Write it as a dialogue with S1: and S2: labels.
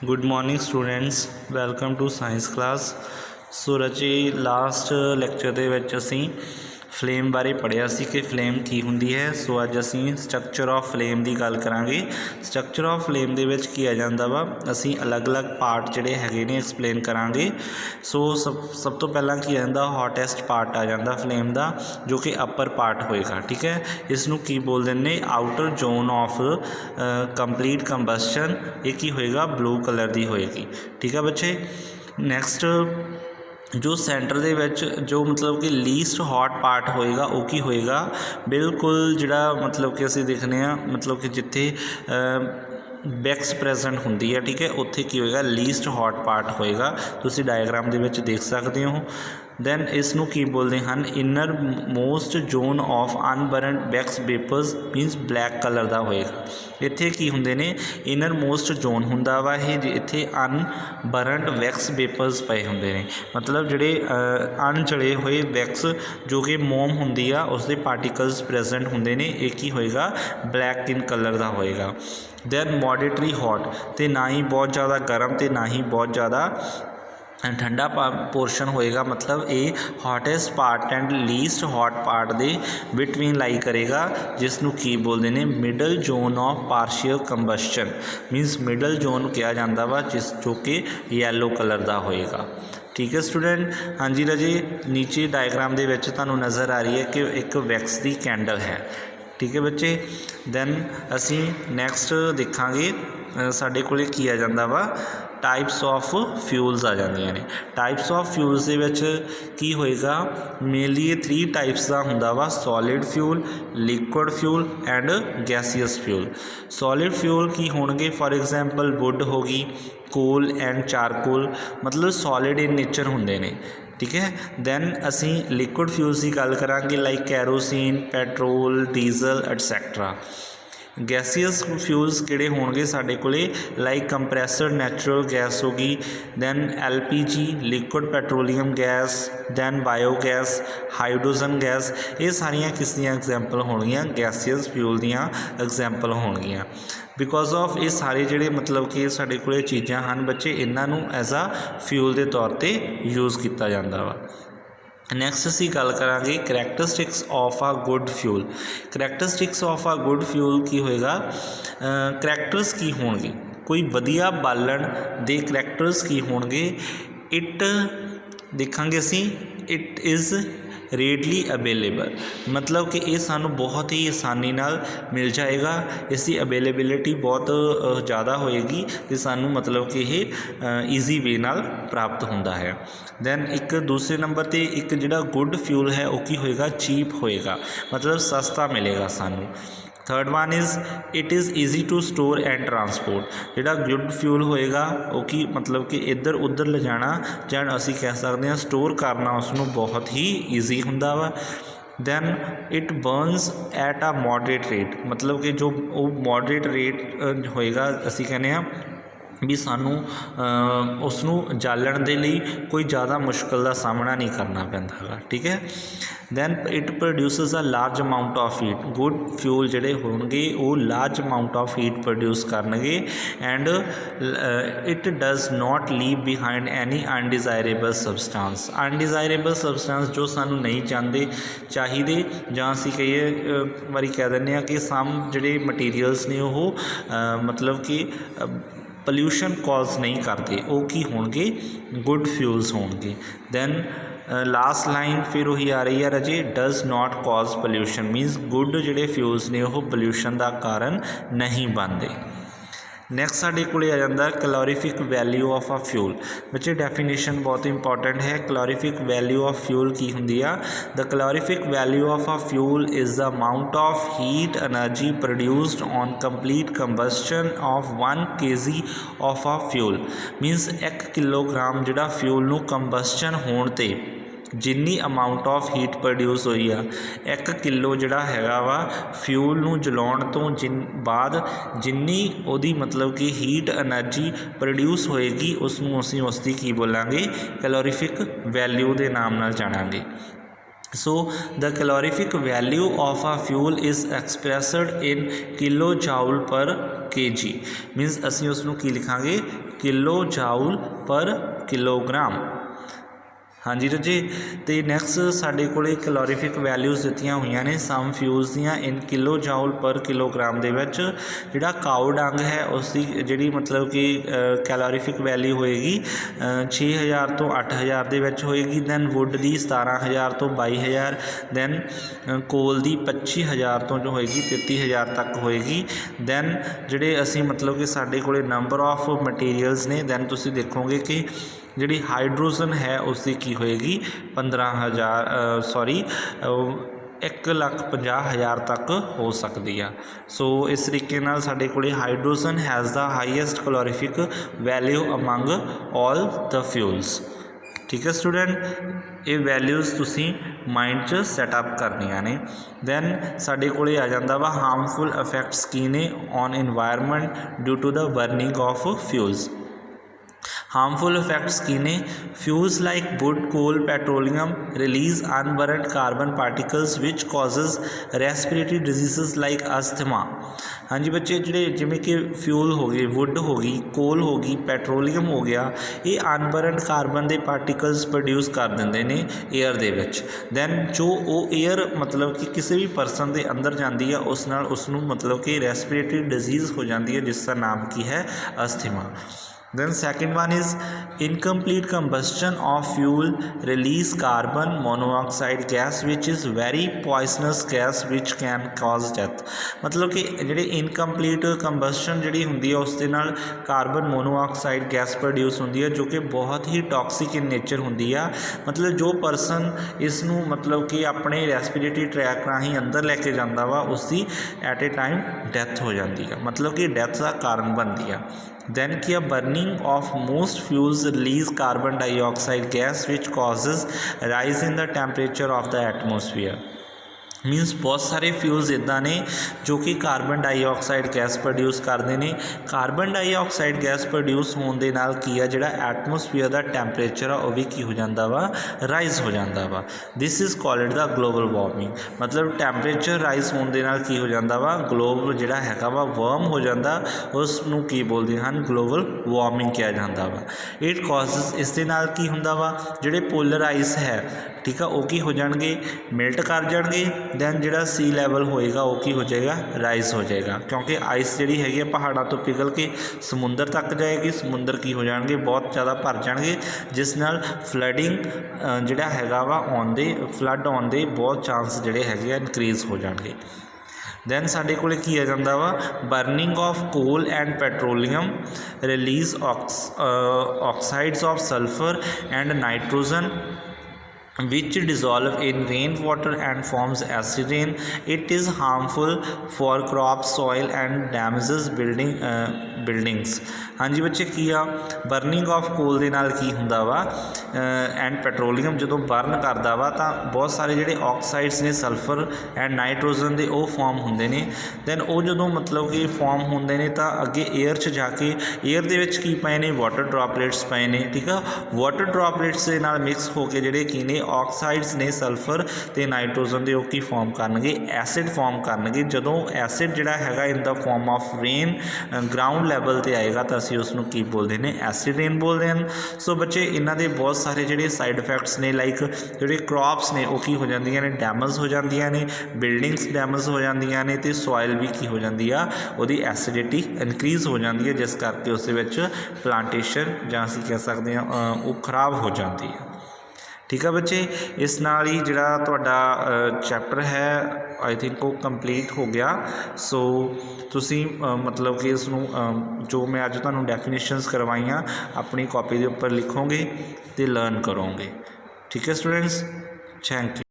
S1: Good morning students, welcome to science class. So रचे last lecture दे विच असीं flame बारे पढ़िया सी कि फ्लेम की हुंदी है। सो अज असीं स्ट्रक्चर ऑफ फ्लेम की गल करांगे। स्ट्रक्चर ऑफ फ्लेम दे विच की आ जांदा वा, असीं अलग अलग पार्ट जिहड़े हैगे ने एक्सप्लेन करांगे। सो सब तो पहला की आ जांदा हॉटेस्ट पार्ट आ जांदा फ्लेम का, जो कि अपर पार्ट होएगा। ठीक है, इसनूं की बोल देने outer zone of complete combustion. ये की होएगा ब्लू कलर की होएगी। ठीक है बच्चे। नैक्सट जो सेंटर दे विच जो मतलब कि लीस्ट हॉट पार्ट होएगा वो की होएगा बिल्कुल जिहड़ा मतलब कि असीं देखने मतलब कि जिथे वैक्स प्रेजेंट होंदी है। ठीक है, उत्थे की होएगा लीस्ट हॉट पार्ट होएगा। तुसीं डायग्राम दे विच देख सकते हो। दैन इसनूं की बोलते हैं innermost zone of unburned wax vapours means black colour का होएगा। इत्थे की हुंदे ने इनर मोस्ट जोन हुंदा वा, इत्थे अनबर्नड वैक्स वेपर्स पे हुंदे ने, मतलब जिहड़े अणजले हुए वैक्स जो कि मोम हुंदी आ उसके पार्टिकल्स प्रेजेंट हुंदे ने। एक ही होएगा ब्लैक इन कलर का होएगा। दैन मॉडरेटली हॉट, तो ना ही बहुत ज़्यादा गर्म तो ना ही बहुत ज़्यादा ठंडा पोर्शन होएगा, मतलब ये hottest part and least hot part दे बिटवीन लाई करेगा, जिसनों की बोलते हैं middle zone of partial combustion. Means middle zone कहा जाता वा, जिस जो कि येलो कलर का होएगा। ठीक है स्टूडेंट। हाँ जी राजे, नीचे डायग्राम दे विच तुहानूं नज़र आ रही है कि एक वैक्स की कैंडल है। ठीक है बच्चे। दैन असी नैक्सट देखांगे साडे कोले की आ जांदा वा टाइप्स ऑफ फ्यूल्स आ जांदियां ने। टाइप्स ऑफ फ्यूल्स दे विच की होएगा मेनली ये 3 टाइप्स का हुंदा वा, solid fuel, liquid fuel and gaseous fuel. Solid fuel की होणगे फॉर एग्जाम्पल वुड होगी, कोल एंड चारकोल, मतलब सॉलिड इन नेचर होंदे ने। ठीक है। दैन असी लिक्विड फ्यूल्स की गल करांगे like kerosene, petrol, diesel etcetera. Gaseous fuels किहड़े होणगे साडे कोले लाइक कंप्रैसर नैचुरल गैस होगी, then LPG liquid petroleum gas, then biogas, hydrogen gas. ये सारियां किस दियां एग्जाम्पल होणगियां, गैसीअस फ्यूल दियां एग्जाम्पल होणगियां। बिकॉज ऑफ ये सारे जिहड़े मतलब कि साडे कोले चीज़ां हन बच्चे, इन्हां नूं एज आ फ्यूल के तौर पर यूज़ किया जाता वा। नैक्सट असी गल करांगे characteristics of a good fuel. Characteristics of a good fuel की होएगा, करैक्टर्स की होणगे, कोई वधिया बालन दे करैक्टर्स की होणगे। इट देखांगे असी इट इज़ रेडली अवेलेबल, मतलब कि ये सानू बहुत ही आसानी नाल मिल जाएगा। इसकी अवेलेबिलिटी बहुत ज़्यादा होएगी तो सानू मतलब कि ये ईजी वे नाल प्राप्त होंदा है। दैन एक दूसरे नंबर पर एक जिहड़ा गुड फ्यूल है वो की होएगा चीप होएगा, मतलब सस्ता मिलेगा सानू। Third one is it is easy to store and transport. जिहड़ा गुड फ्यूल होएगा वो की मतलब कि इधर उधर ले जाना जां असी कह सकते हैं स्टोर करना उसनों बहुत ही ईजी हुंदा वा। Then it burns at a moderate rate, मतलब कि जो वो मॉडरेट रेट होएगा, असी कहने भी सानू उसनूं जालण दे लई कोई ज़्यादा मुश्किल का सामना नहीं करना पैंदा गा। ठीक है। Then it produces a large amount of heat. Good fuel जिहड़े होणगे वो large amount of heat produce करनगे and it does not leave behind any undesirable substance. Undesirable substance जो सानू नहीं चाहते चाहिए, जां असीं कई वारी कह दिंदे कि सम जिहड़े मटीरियल्स ने वो मतलब कि पॉल्यूशन कॉज नहीं करते, वो की होणगे गुड फ्यूल्स होणगे। दैन लास्ट लाइन फिर वही आ रही है राजे, does not cause pollution, means good जिहड़े फ्यूल्स ने वो पॉल्यूशन का कारण नहीं बनते। नैक्सट साडे कोले आ जांदा calorific value of a fuel. बच्चे डेफिनेशन बहुत इंपॉर्टेंट है। कैलोरीफिक वैल्यू ऑफ फ्यूल की हुंदी आ, the calorific value of a fuel is the amount of heat energy produced on complete combustion of 1 kg of a fuel. Means 1 kilogram जिहड़ा fuel नूं combustion होण ते जिन्नी अमाउंट ऑफ हीट प्रोड्यूस हुई आ, 1 kilo जिहड़ा हैगा वा फ्यूल नूं जलाउण तो बाद जिन्नी उहदी मतलब कि हीट एनर्जी प्रोड्यूस होएगी उसनूं असीं उसदी की बोलांगे कैलोरीफिक वैल्यू के नाम नाल जाणांगे। So the calorific value of a fuel is expressed in kilo joule per kg means असीं उसनूं की लिखांगे किलो जाउल पर किलोग्राम। हाँ जी रजे, तो नैक्सट साढ़े को कैलोरीफिक वैल्यूज़ दित्तियां हुई ने सम फ्यूल्स दियाँ in kilo joule per kilogram दे विच जिहड़ा काऊ डंग है उसकी जिहड़ी मतलब कि कैलोरीफिक वैल्यू होएगी 6000 तो 8000 दे विच होएगी। दैन वुड की 17000 तो 22000, दैन कोल की 25000 तो जो होएगी 33000 तक होएगी। दैन जिहड़े असीं मतलब कि साढ़े को नंबर ऑफ मटीरियल्स ने, दैन तुसीं देखोगे कि जिहड़ी हाइड्रोजन है उसकी की होएगी 1,50,000 तक हो सकती है। सो इस तरीके नाल साडे कोले hydrogen has the highest calorific value among all the fuels. ठीक है स्टूडेंट, ये वैल्यूज़ तुसीं माइंड च सैटअप करनियां ने। दैन साडे कोले आ जांदा वा हार्मफुल इफैक्ट्स की ने on environment due to the burning of fuels. Harmful effects की ने fuels like wood coal petroleum release unburned carbon particles which causes respiratory disease like asthma. हाँ जी बच्चे, जिहड़े जिवें कि फ्यूल हो गए, वुड हो गई, कोल हो गई, पेट्रोलियम हो गया, ये अनबर्नड कार्बन के पार्टिकल्स प्रोड्यूस कर देंदे ने एयर दे विच। दैन जो वो एयर मतलब कि किसी भी परसन के अंदर जाती है उस नाल उसनूं मतलब कि रेस्पिरेटरी डिजीज़ हो जाती है जिसका नाम की है asthma. Then second one is incomplete combustion of fuel release carbon monoxide gas which is very poisonous gas which can cause death। मतलब कि जिहड़ी incomplete combustion जिहड़ी हुंदी है उस दे नाल कार्बन मोनोऑक्साइड गैस प्रोड्यूस हुंदी है जो कि बहुत ही टॉक्सिक इन नेचर हुंदी है। मतलब जो परसन इसनूं मतलब कि अपने रेस्पिरेटरी ट्रैक राहीं अंदर लैके जांदा वा उसकी एट ए टाइम डैथ हो जाती है, मतलब कि डैथ का कारण बनती है। दैन क्या burning of most fuels release carbon dioxide gas which causes rise in the temperature of the atmosphere. Means बहुत सारे फ्यूल्स इदा ने जो कि कार्बन डाइऑक्साइड गैस प्रोड्यूस करते हैं। कार्बन डाइऑक्साइड गैस प्रोड्यूस होने के नाल की है जिहड़ा एटमोसफीयर का टैंपरेचर आ वह भी की हो जाता वा, राइज हो जाता वा। This is called the global warming. मतलब टैंपरेचर राइज होने के नाल की हो जाता वा, ग्लोब जिहड़ा हैगा वा वार्म हो जाता, उसनूं की बोलते हैं ग्लोबल वार्मिंग किया जाता वा। इट कॉजेज इस दे नाल की हुंदा वा जिहड़े पोलर आइस है, ठीक है, वो की हो जाएंगे, मेल्ट कर जाएंगे। दैन जिहड़ा सी लैवल होएगा वो की हो जाएगा, राइज हो जाएगा, क्योंकि आइस जिहड़ी हैगी पहाड़ों तो पिघल के समुंदर तक जाएगी। समुंदर की हो जाएंगे, बहुत ज़्यादा भर जाएंगे, जिस नाल फ्लडिंग जिहड़ा हैगा वा आउण दे, फ्लड आउण दे बहुत चांस जिहड़े हैगे इनक्रीज़ हो जाएंगे। दैन साढ़े को की आ जाता वा burning of coal and petroleum release oxides of sulphur and nitrogen which dissolve in rainwater and forms acid rain. It is harmful for crops, soil and damages buildings। हाँ जी बच्चे, की आ बर्निंग ऑफ कोल दे नाल की हुंदा वा एंड पेट्रोलियम जो burn करदा वा तां बहुत सारे जिहड़े ऑक्साइड्स ने सल्फर एंड नाइट्रोजन दे वो फॉर्म हुंदे ने। दैन वो जो मतलब कि फॉर्म हुंदे ने तां अगे एयर च जाके एयर दे विच की पए ने, वाटर ड्रॉपलेट्स पए ने, ठीक है। वाटर ड्रॉपलेट्स दे नाल मिक्स होके जिहड़े की ने ऑक्साइड्स ने सल्फर ते नाइट्रोजन दे की फॉर्म करनगे, एसिड फॉर्म करनगे। जदों एसिड जिहड़ा हैगा in the form of rain ground level ते आएगा तो असीं उसनूं की बोलते हैं, एसिड रेन बोलते हैं। सो बच्चे इन्हां दे बहुत सारे जिहड़े साइड इफैक्ट्स ने, लाइक जिहड़े क्रॉप्स ने वो की हो जांदियां ने, डैमेज हो जांदियां ने, बिल्डिंग्स डैमेज हो जांदियां ने, ते सॉइल भी की हो जाती है, उहदी एसिडिटी इनक्रीज़ हो जाती है, जिस करके उस विच प्लांटेशन जां असीं कह सकते हैं वो खराब हो जाती है। ठीक है बच्चे, इस नाल ही जिहड़ा तुहाडा चैप्टर है आई थिंक वो कंप्लीट हो गया। सो तुसी मतलब कि इसनूं जो मैं अज तुहानूं डेफिनेशनस करवाइयां अपनी कॉपी के उपर लिखोगे तो लर्न करोगे। ठीक है स्टूडेंट्स, थैंक यू।